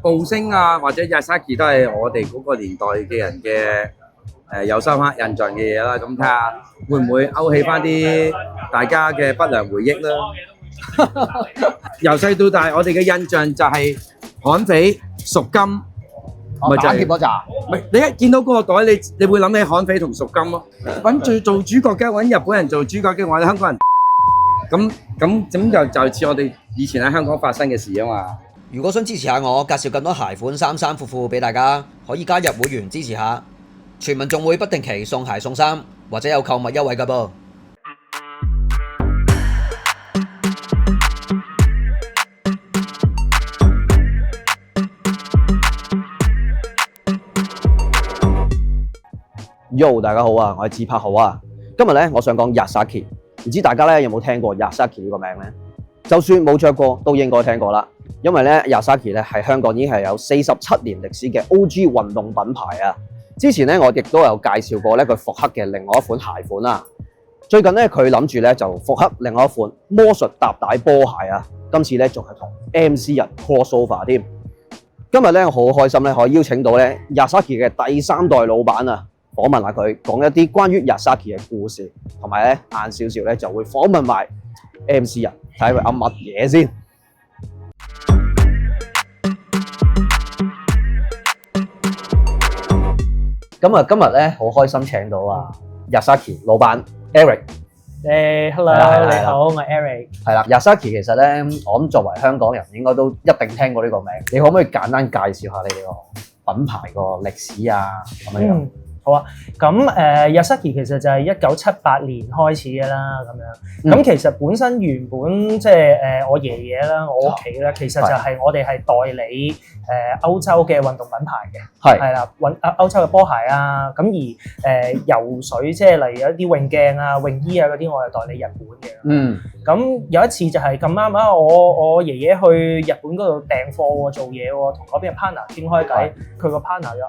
步星啊，或者 Yasaki 都係我哋嗰個年代嘅人嘅有深刻印象嘅嘢啦。咁睇下會唔會勾起翻啲大家嘅不良回憶啦。由細到大，我哋嘅印象就係悍匪、贖金，咪就係嗰扎。咪你一見到嗰個袋，你會諗起悍匪同贖金咯。揾做主角嘅，揾日本人做主角嘅，我哋香港人。咁就似我哋以前喺香港發生嘅事啊嘛。如果想支持下我，介紹更多鞋款衫褲俾大家，可以加入會員支持下。全民仲會不定期送鞋送衫，或者有購物優惠㗎噃。Yo， 大家好啊，我係自拍好啊。今日咧，我想講 Yasaki， 唔知大家咧有冇聽過 Yasaki 呢個名咧？就算冇着過，都應該聽過啦。因為咧 Yasaki 咧係香港已經係有47年歷史嘅 OG 運動品牌啊。之前咧我亦都有介紹過咧佢復刻嘅另外一款鞋款啦。最近咧佢諗住咧就復刻另外一款魔術搭帶波鞋啊。今次咧仲係同 MC 人 crossover 添。今日咧我好開心咧可以邀請到咧 Yasaki 嘅第3代老闆啊。訪問下佢，講一啲關於 Yasaki 嘅故事，同埋咧晏少少咧就會訪問埋 MC 人，睇下佢噏乜嘢先。咁啊，今日咧好開心請到啊 Yasaki 老闆 Eric。Hello， 你好，我係 Eric。係啦 ，Yasaki 其實咧，我諗作為香港人應該都一定聽過呢個名。你可唔可以簡單介紹下你哋個品牌個歷史啊？咁樣。好啊，咁Yasaki 其實就係1978年開始嘅啦，咁樣。咁其實本身原本即係我爺爺啦，我屋企咧，其實就係我哋係代理歐洲嘅運動品牌嘅，係啦，歐洲嘅波鞋啊，咁而游水即係例如一啲泳鏡啊、泳衣啊嗰啲，我係代理日本嘅。咁有一次就係咁啱啊，我爺爺去日本嗰度訂貨喎，做嘢喎，同嗰邊嘅 partner 傾開偈，佢個 partner 就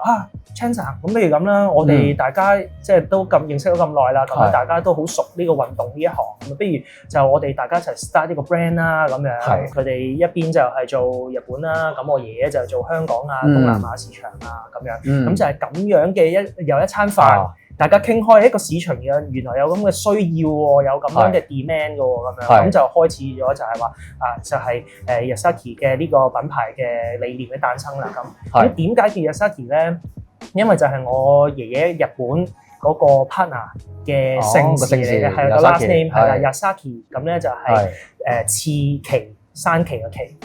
Chan生，咁不如咁啦，我哋大家即係都咁認識咗咁耐啦，咁大家都好熟呢個運動呢一行，咁不如就我哋大家一齊 start 呢個 brand 啦，咁樣。佢哋一邊就係做日本啦，咁我爺爺就做香港啊、東南亞市場啊咁樣。咁就係咁樣嘅有一餐飯。大家傾開一個市場原來有咁嘅需要喎，有咁樣嘅 demand 嘅喎，咁樣咁就開始咗就係話就係Yasaki 嘅呢個品牌嘅理念嘅誕生啦。咁點解叫 Yasaki 咧？因為就係我爺爺日本嗰個 partner 嘅姓氏嚟嘅，係個 last name 係啦 Yasaki， 咁咧就係刺旗山旗嘅旗。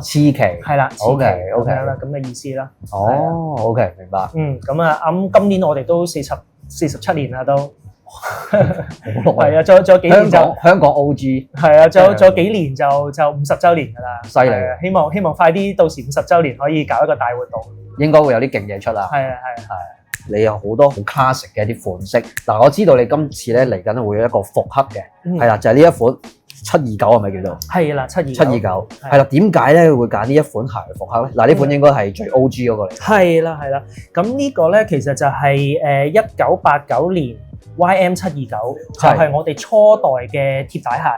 刺旗係啦，刺旗咁樣啦，咁嘅意思啦。OK 明白。咁今年我哋都47年啦都，係啊，仲有幾年就香港 OG 係啊，仲有幾年就50週年㗎啦，犀利！希望快啲到時50週年可以搞一個大活動，應該會有啲勁嘢出啦。係。你有好多好 classic 嘅一啲款式，嗱我知道你今次咧嚟緊會有一個復刻嘅，係啦，就係呢一款729係咪叫做？係啦，729係啦。點解咧會揀呢一款鞋嚟復刻咧？嗱呢款應該係最 OG 嗰個嚟。係啦。咁呢個咧其實就係1989年 YM729，就係我哋初代嘅貼帶鞋。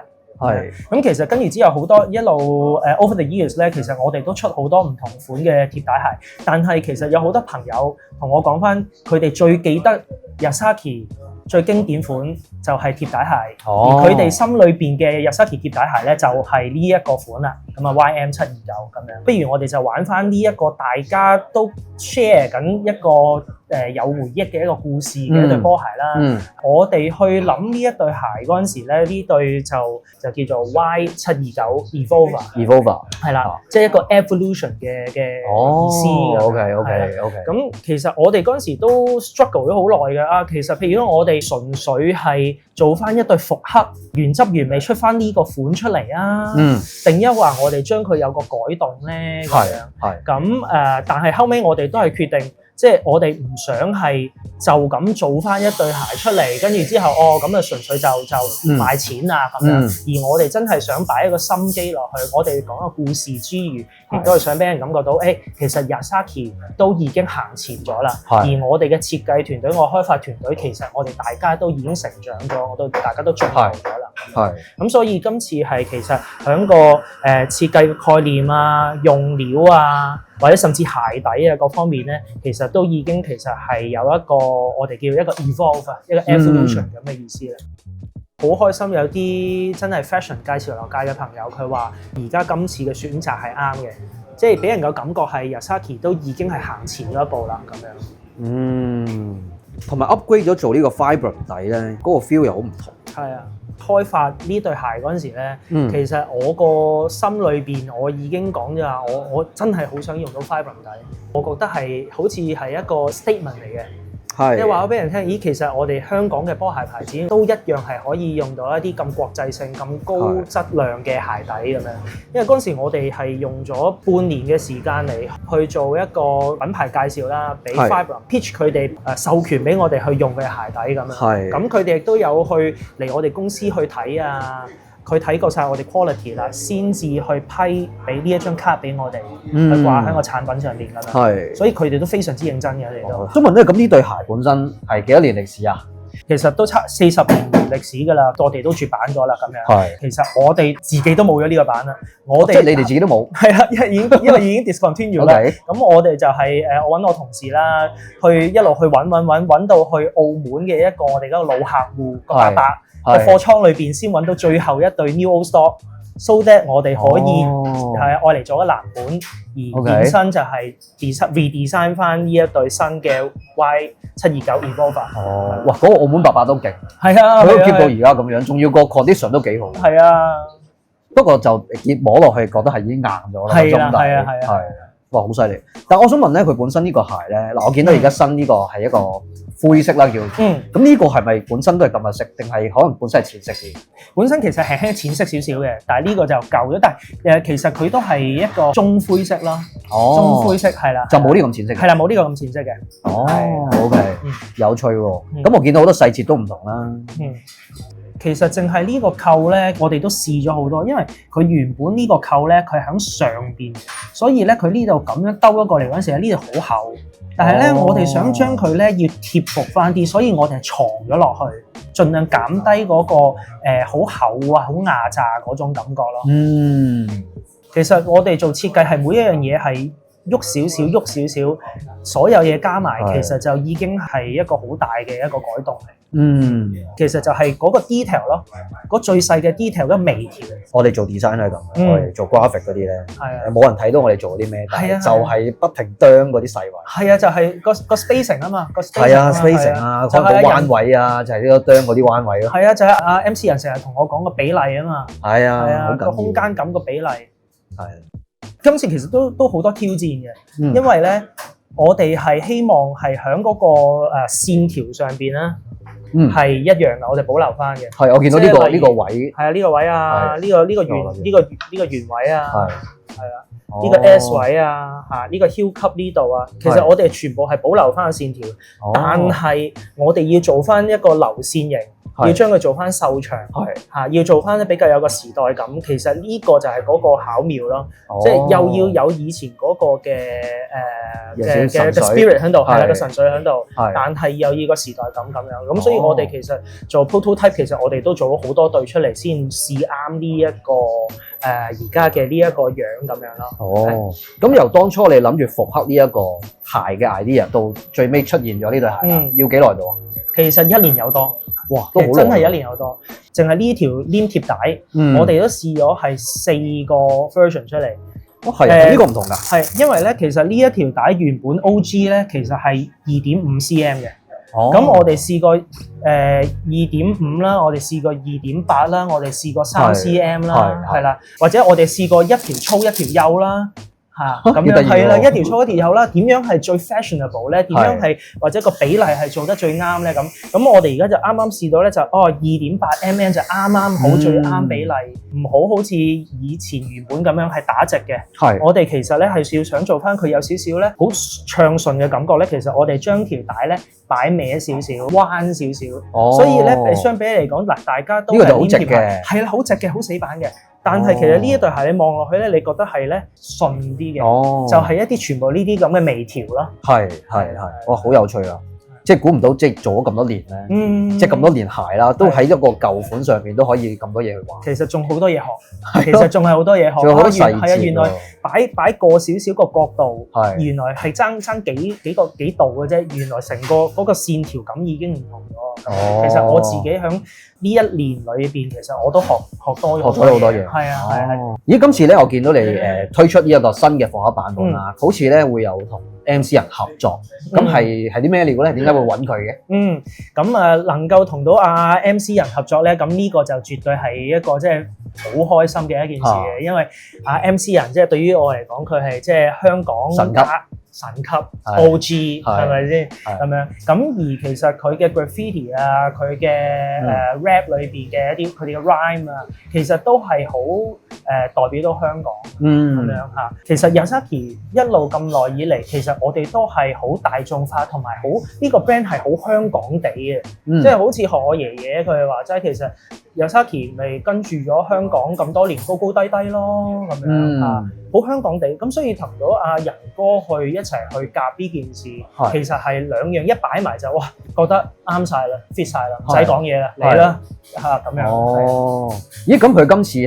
咁其實跟住之後好多一路over the years 咧，其實我哋都出好多唔同款嘅貼帶鞋，但係其實有好多朋友同我講翻，佢哋最記得 Yasaki 最經典款就係貼帶鞋，而佢哋心裏邊嘅 Yasaki 貼帶鞋咧就係呢一個款啦。咁啊 YM729咁樣，不如我哋就玩翻呢一個大家都 share 緊一個有回憶嘅一個故事嘅一對波鞋啦。我哋去諗呢一對鞋嗰陣時咧，呢對就叫做 Y729 Evolver 係啦，即係一個 evolution 嘅意思。OK。咁其實我哋嗰陣時都 struggle 咗好耐嘅。其實譬如我哋純粹係做翻一對復刻，原汁原味出翻呢個款出嚟啊，定抑或我哋將佢有個改動咧咁樣。咁但係後尾我哋都係決定。即係我哋唔想係就咁做翻一對鞋出嚟，跟住之後咁啊純粹就賣錢啊咁樣。而我哋真係想擺一個心機落去，我哋講個故事之餘，亦都係想俾人感覺到，其實 Yasaki 都已經行前咗啦。而我哋嘅設計團隊、我開發團隊，其實我哋大家都已經成長咗，大家都進步咗啦。咁所以今次係其實喺個設計嘅概念啊、用料啊。或者甚至鞋底啊各方面咧，其實都已經其實係有一個我哋叫一個 evolve 啊，一個 evolution 咁嘅意思啦。好開心有啲真係 fashion 界潮流界嘅朋友，佢話而家今次嘅選擇係啱嘅，即係俾人嘅感覺係 Yasaki 都已經係行前咗一步啦咁樣。同埋 upgrade 咗做呢個 Vibram 底咧，嗰個 feel 又好唔同。係啊，開發呢對鞋嗰陣時咧，其實我個心裏邊我已經講咗話，我真係好想用到 Vibram 底，我覺得係好似係一個 statement 嚟嘅。即係話咗俾人聽，咦，其實我哋香港嘅波鞋牌子都一樣係可以用到一啲咁國際性、咁高質量嘅鞋底咁樣。因為嗰陣時我哋係用咗半年嘅時間嚟去做一個品牌介紹啦，俾 Vibram pitch 佢哋授權俾我哋去用嘅鞋底咁樣。咁佢哋亦都有去嚟我哋公司去睇啊。佢睇過晒我哋 quality 啦，先至去批俾呢一張卡俾我哋，去掛喺個產品上邊咁樣。所以佢哋都非常之認真嘅，佢哋都。想問咧，咁呢對鞋本身係幾多年歷史啊？其實都差40年歷史㗎啦，我哋都絕版咗啦咁樣。其實我哋自己都冇咗呢個版啦。我哋即係你哋自己都冇。係啦，因為已經 discontinue 啦。咁我哋就係我揾我同事啦，去一路去揾到去澳門嘅一個我哋嗰個老客戶個伯伯。個貨倉裏邊先揾到最後一對 new old stock，so that 我哋可以係愛嚟做一藍本，而本身就係 redesign 翻呢一對新嘅 Y729 Evolver。哇！嗰個澳門伯伯都勁，係啊，佢都 keep 到而家咁樣，仲要個 condition 都幾好。係啊，不過就摸落去覺得係已經硬咗啦。係啊，係啊。哇，好犀利！但我想問咧，佢本身呢個鞋咧，嗱，我見到而家新呢個係一個灰色啦，叫咁呢個係咪本身都係咁嘅色，定係可能本身係淺色啲？本身其實係輕淺色少少嘅，但係呢個就舊咗。但係其實佢都係一個中灰色咯。中灰色係啦，就冇呢咁淺色。係啦，冇呢個咁淺色嘅。OK，有趣喎。咁我見到好多細節都唔同啦。其實淨係呢個扣咧，我哋都試咗好多，因為佢原本呢個扣咧，佢喺上邊，所以咧佢呢度咁樣兜咗過嚟嗰陣時咧，呢度好厚。但係咧，我哋想將佢咧要貼服翻啲，所以我哋係藏咗落去，盡量減低嗰個好厚啊、好壓榨嗰種感覺咯。其實我哋做設計係每一樣嘢係喐少少，所有嘢加埋，其實就已經係一個好大嘅一個改動嚟。其實就係嗰個 detail 咯，嗰最細嘅 detail 嘅微調。我哋做 design 係咁，我哋做 graphic 嗰啲咧，冇人睇到我哋做啲咩，但係就係不停啄嗰啲細位。係啊，就係個 spacing 啊嘛，個 spacing 啊，可能個彎位啊，就係呢個啄嗰啲彎位咯。係啊，就係阿 MC 人成日同我講個比例啊嘛。係啊，個空間感個比例。係。今次其實都好多挑戰嘅，因為咧我哋係希望係喺嗰個線條上邊咧。係一樣嘅，我哋保留翻嘅。係，我見到呢個位。係啊，呢個位啊，呢個圓位啊，係啊，呢個 S 位啊，呢個 heel 級呢度啊，其實我哋全部係保留翻個線條，但係我哋要做翻一個流線型。要將佢做翻瘦長，要做翻比較有個時代感。其實呢個就係嗰個巧妙咯，即係又要有以前嗰個嘅spirit 喺度，係啦，個神髓喺度，但係又要個時代感咁樣。咁所以我哋其實做 prototype，其實我哋都做咗好多對出嚟，先試啱呢一個而家嘅呢一個樣咁樣咯。咁由當初你諗住復刻呢一個鞋嘅 idea，到最尾出現咗呢對鞋，要幾耐到啊？其實1年有多。哇，都好真係1年有多，淨係呢條黏貼帶，我哋都試咗係4個 version 出嚟。係呢個唔同㗎。係因為咧，其實呢一條帶原本 OG 咧，其實係2.5 cm 嘅。咁我哋試過2.5啦，我哋試過2.8啦，我哋試過3 cm 啦，係啦，或者我哋試過一條粗一條幼啦。咁樣係啦，一條粗一條幼啦，點樣係最 fashionable 咧？點樣係或者個比例係做得最啱咧？咁我哋而家就啱啱試到咧，就2.8 mm 就啱啱好最啱比例，唔好似以前原本咁樣係打直嘅。我哋其實咧係要想做翻佢有少少咧好暢順嘅感覺咧。其實我哋將條帶咧擺歪少少、彎少少，所以咧相比嚟講嗱，大家都係好直嘅，係啦，好直嘅，好死板嘅。但係其實呢一對鞋你望落去咧，你覺得係咧順啲嘅，就係一啲全部呢啲咁嘅微調咯。係，哇，好有趣啊！即係估唔到，即係做咗咁多年咧，即係咁多年鞋啦，都喺一個舊款上邊都可以咁多嘢去玩。其實仲好多嘢學，其實仲係好多嘢學。仲有好多細節。係啊，原來擺過少少個角度，係原來係爭幾度嘅啫。原來成個嗰個線條感已經唔同咗。哦，其實我自己響呢一年裏邊，其實我都學多咗好多嘢。係啊，係。咦，今次咧我見到你推出呢一個新嘅復刻版本啦，好似咧會有同 MC 人合作，咁係啲咩料咧？點解會揾佢嘅？咁啊能夠同到阿 MC 人合作咧，咁呢個就絕對係一個即係好開心嘅一件事嘅，因為阿 MC 人即係對於我嚟講，佢係即係香港神級 OG 係咪先咁樣？咁而其實佢嘅 graffiti 啊，佢嘅rap 裏邊嘅一啲佢哋嘅 rhyme 啊，其實都係好代表到香港咁樣嚇。其實 Yasaki 一路咁耐以嚟，其實我哋都係好大眾化，同埋好呢個 brand 係好香港地嘅，即係好似學我爺爺佢話齋，其實 Yasaki 咪跟住咗香港咁多年高高低低咯咁樣嚇。好香港地，咁所以同到阿仁哥去一齊去夾呢件事，其實係兩樣一擺埋就哇，覺得啱晒啦 ，fit 晒啦，唔使講嘢啦，嚟啦嚇咁樣。哦，咦，咁佢今次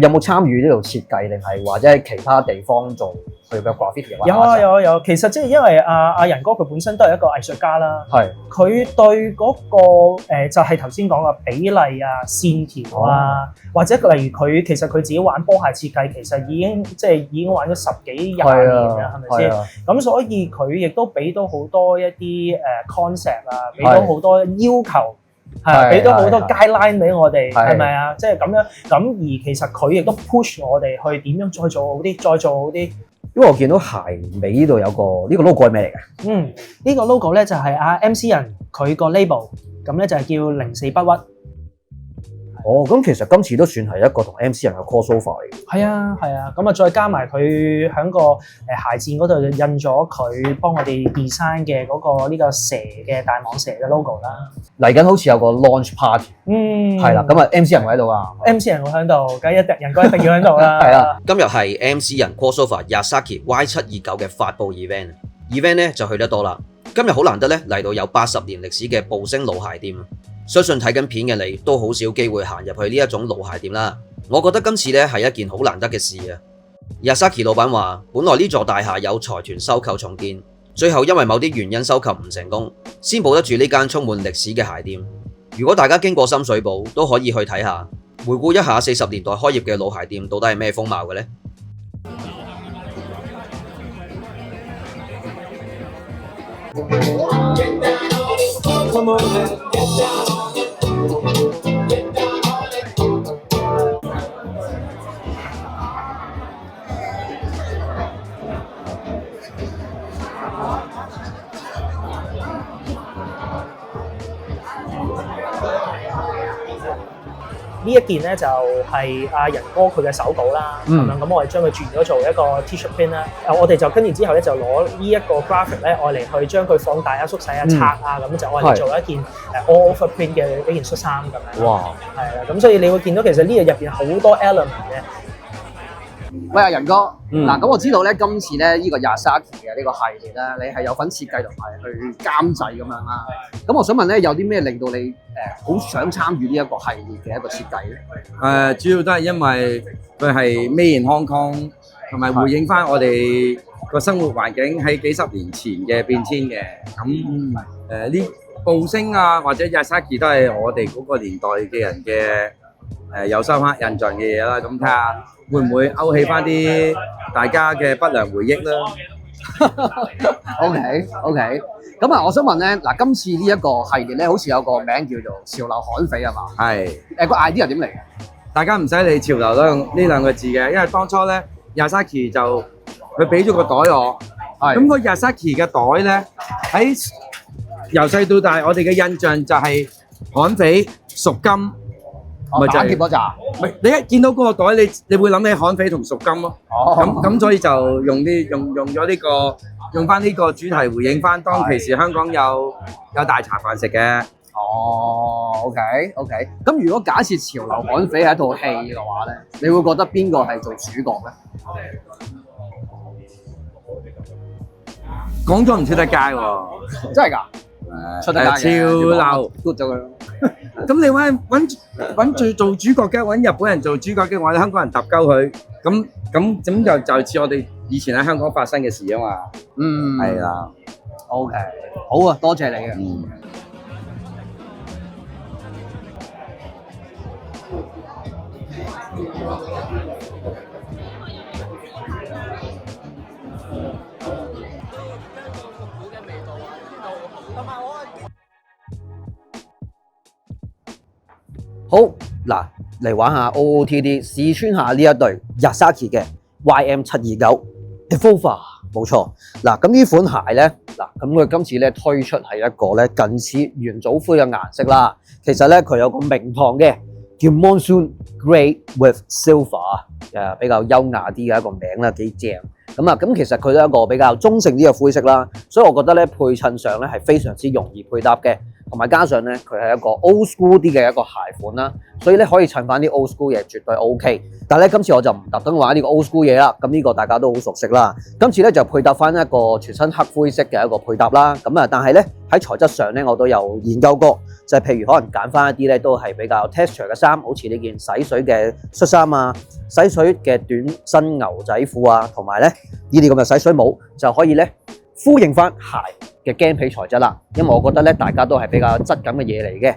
有冇參與呢度設計，定係或者喺其他地方做佢嘅 graffiti 嘅畫？有，其實即係因為阿仁哥佢本身都係一個藝術家啦，佢對嗰個就係頭先講嘅比例啊、線條啊，或者例如佢其實佢自己玩波鞋設計，其實已經玩咗10幾20年啦，係咪先？咁所以佢亦都俾到好多一啲concept 啊，俾到好多要求，係俾到好多 guideline 俾我哋，係咪啊？即係咁樣。咁而其實佢亦都 push 我哋去點樣再做好啲，再做好啲。因為我見到鞋尾呢度有個呢個 logo 係咩嚟嘅？呢個 logo 咧就係阿 MC 人佢個 label，咁咧就係叫04不屈。哦，咁其實今次都算係一個同 MC 人嘅 crossover 嚟嘅。係啊，咁啊再加埋佢喺個鞋墊嗰度印咗佢幫我哋 design 嘅嗰個呢個蛇嘅大蟒蛇嘅 logo 啦。嚟緊好似有個 launch party，係啦，咁啊 MC 人會喺度啊 ，MC 人會喺度，梗係人哥一定要喺度啦。係啊，今日係 MC 人 crossover Yasaki Y729嘅發布 event 咧就去得多啦。今日好難得咧嚟到有80年歷史嘅步星老鞋店。相信睇緊片嘅你都好少機會行入去呢一種老鞋店啦。我覺得今次咧係一件好難得嘅事啊。Yasaki 老闆話，本來呢座大廈有財團收購重建，最後因為某啲原因收購唔成功，先保得住呢間充滿歷史嘅鞋店。如果大家經過深水埗，都可以去睇下，回顧一下40年代開業嘅老鞋店到底係咩風貌嘅呢？呢一件咧就係阿仁哥佢嘅手稿啦，咁我哋將佢轉咗做一個 T-shirt print 啦。我哋就跟住之後咧就攞呢一個 graphic 咧，愛嚟去將佢放大啊、縮細啊、拆啊，咁就愛嚟做一件all over print 嘅一件恤衫咁樣。哇！係啦，咁所以你會見到其實呢個入邊好多 element 嘅。喂，阿仁哥，嗱咁我知道咧，今次咧呢個 Yasaki 嘅呢個系列咧，你係有份設計同埋去監製咁樣啦。咁我想問咧，有啲咩令到你好想參與呢一個系列嘅一個設計咧？主要都係因為佢係 Made in Hong Kong，同埋回應翻我哋個生活環境喺幾十年前嘅變遷嘅。咁呢步星啊，或者 Yasaki 都係我哋嗰個年代嘅人嘅有深刻印象嘅嘢啦。咁睇下會唔會勾起翻啲大家嘅不良回憶啦？OK，咁啊，我想問咧，嗱，今次呢一個系列咧，好似有個名叫做潮流悍匪係嘛？係。個 idea 點嚟嘅？大家唔使理潮流呢兩個字嘅，因為當初咧 Yasaki 就佢俾咗個袋我，咁個 Yasaki 嘅袋咧喺由細到大，我哋嘅印象就係悍匪、贖金。咪就係嗰扎，你一見到嗰個袋，你會諗起悍匪同贖金咯。咁所以就用咗呢個，用翻呢個主題回應翻當其時香港有大茶飯食嘅。OK。咁如果假設潮流悍匪係一套戲嘅話咧，你會覺得邊個係做主角咧？講咗唔出得街喎，真係㗎？出得街嘅潮流。 ，good 咗佢。咁你揾最做主角嘅，揾日本人做主角嘅，我哋香港人揼鳩佢，咁就似我哋以前喺香港發生嘅事啊嘛。嗯，係啦， ，OK，好啊，多謝你嘅。嗯。好嗱，嚟玩下 OOTD，試穿下呢一隊 Yasaki 嘅 YM729 Evolva， 冇錯。嗱，咁呢款鞋咧，嗱，咁佢今次咧推出係一個咧近似元祖灰嘅顏色啦。其實咧佢有個名堂嘅，叫 Monsoon Grey with Silver， 比較優雅啲嘅一個名啦，幾正。咁其實佢都係一個比較中性啲嘅灰色啦，所以我覺得咧配襯上咧係非常之容易配搭嘅，同埋加上咧佢係一個 old school 啲嘅一個鞋款啦，所以咧可以襯翻啲 old school 嘢絕對 OK。但係咧今次我就唔特登玩呢個 old school 嘢啦，咁呢個大家都好熟悉啦。今次咧就配搭翻一個全身黑灰色嘅一個配搭啦。但係咧喺材質上咧我都有研究過，就係譬如可能揀翻一啲咧都係比較 texture 嘅衫，好似呢件洗水嘅恤衫啊、洗水嘅短身牛仔褲啊，同埋咧呢啲咁嘅洗水帽就可以咧呼應翻鞋嘅驚皮材質啦。因為我覺得咧大家都係比較質感嘅嘢嚟嘅。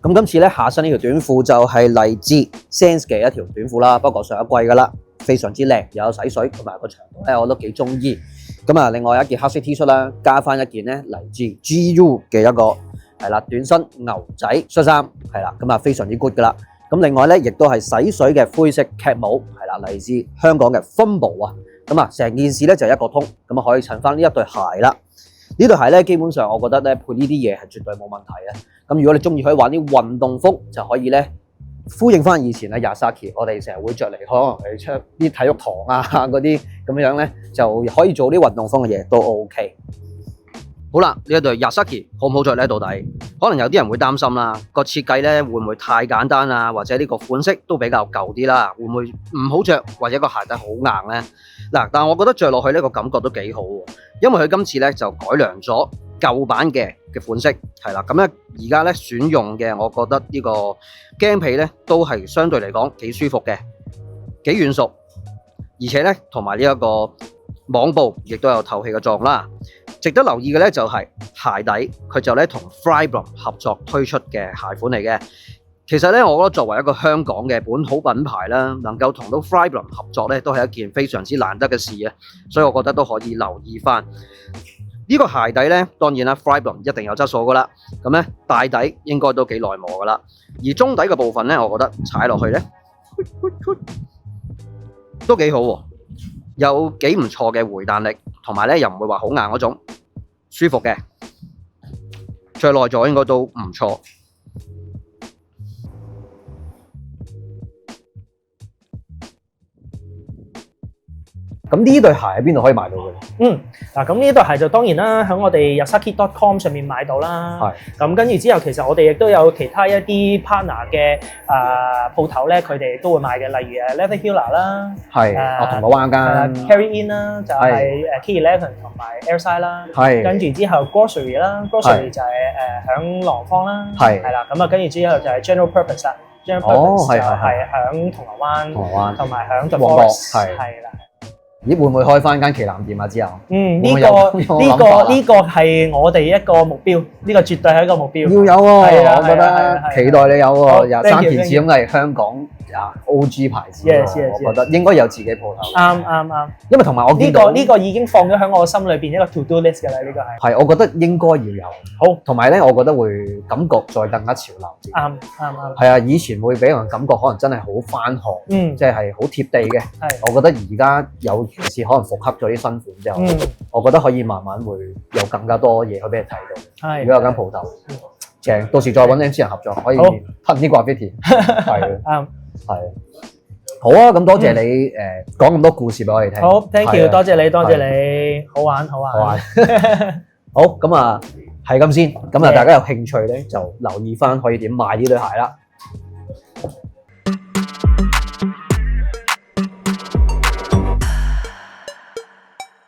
咁今次咧下身呢條短褲就係嚟自 Sense 嘅一條短褲啦，不過上一季噶啦，非常之靚，又有洗水同埋個長度咧我都幾中意。另外一件黑色 T 恤啦，加翻一件咧嚟自 GU 嘅一個係啦短身牛仔恤衫，係啦非常之 good 噶啦。另外咧亦都係洗水嘅灰色 cap 帽，係啦嚟自香港嘅 Fumble 啊。成件事咧就一個通，可以襯翻呢一對鞋啦。呢對鞋咧基本上我覺得咧配呢啲嘢係絕對冇問題嘅。如果你中意可以玩啲運動風，就可以咧呼應翻以前咧 Yasaki， 我哋成日會着嚟可能去出啲體育堂啊嗰啲咁樣咧，就可以做啲運動風嘅嘢都 OK。好啦，呢一對 Yasaki 好唔好着咧？到底可能有啲人會擔心啦，個設計咧會唔會太簡單啊？或者呢個款式都比較舊啲啦，會唔會唔好着，或者個鞋底好硬咧？但係我覺得着落去呢個感覺都幾好喎，因為佢今次咧就改良咗舊版嘅款式，係啦，咁咧而家咧選用嘅，我覺得呢個驚皮咧都係相對嚟講幾舒服嘅，幾軟熟，而且咧同埋呢一個網布亦都有透氣嘅作用啦。值得留意嘅咧就係鞋底，佢就咧同 Vibram 合作推出嘅鞋款嚟嘅。其實咧，我覺得作為一個香港嘅本土品牌啦，能夠同到 Vibram 合作咧，都係一件非常之難得嘅事啊。所以我覺得都可以留意翻呢個鞋底咧。當然啦 ，Vibram 一定有質素噶啦。咁咧大底應該都幾耐磨噶啦。而中底嘅部分咧，我覺得踩落去咧都幾好喎，有幾唔錯嘅回彈力，同埋咧又唔會話好硬嗰種，舒服嘅，着耐咗應該都唔錯。咁呢對鞋喺邊度可以買到嘅？咁呢對鞋就當然啦，喺我哋 Yasaki.com 上面買到啦。咁跟住之後，其實我哋亦都有其他一啲 partner 嘅鋪頭咧，佢哋都會賣嘅，例如Leather Healer 啦，銅鑼灣間 Carry In 啦，就係K11同埋 Airside 啦。跟住之後 Grocery 啦 ，Grocery 就係響廊坊啦。係啦，咁跟住之後就係 General Purpose 啦。General Purpose 就係響銅鑼灣，同埋響 The Forest。係啦。咦，會唔會開翻間旗艦店啊？之後呢個係我哋一個目標，呢個絕對係一個目標。要有喎，我覺得期待你有喎。Yasaki始終係香港OG 牌子，我覺得應該有自己鋪頭。啱。因為同埋我見到呢個已經放咗喺我心裏邊一個 to do list 㗎啦，呢個係。係，我覺得應該要有。好，同埋咧，我覺得會感覺再更加潮流啲。啱。係啊，以前會俾人感覺可能真係好翻行，即係好貼地嘅。係，我覺得而家有時可能復刻咗啲新款之後，我覺得可以慢慢會有更加多嘢去俾你睇到。係，如果有間鋪頭，正，到時再揾 MC 人合作，可以噴啲 graffiti。係。啱。係，好啊！咁多謝你講咁多故事俾我哋聽。好 ，thank you，多謝你，好玩。好，咁啊，係咁先。咁啊，大家有興趣咧就留意翻可以點買呢對鞋啦。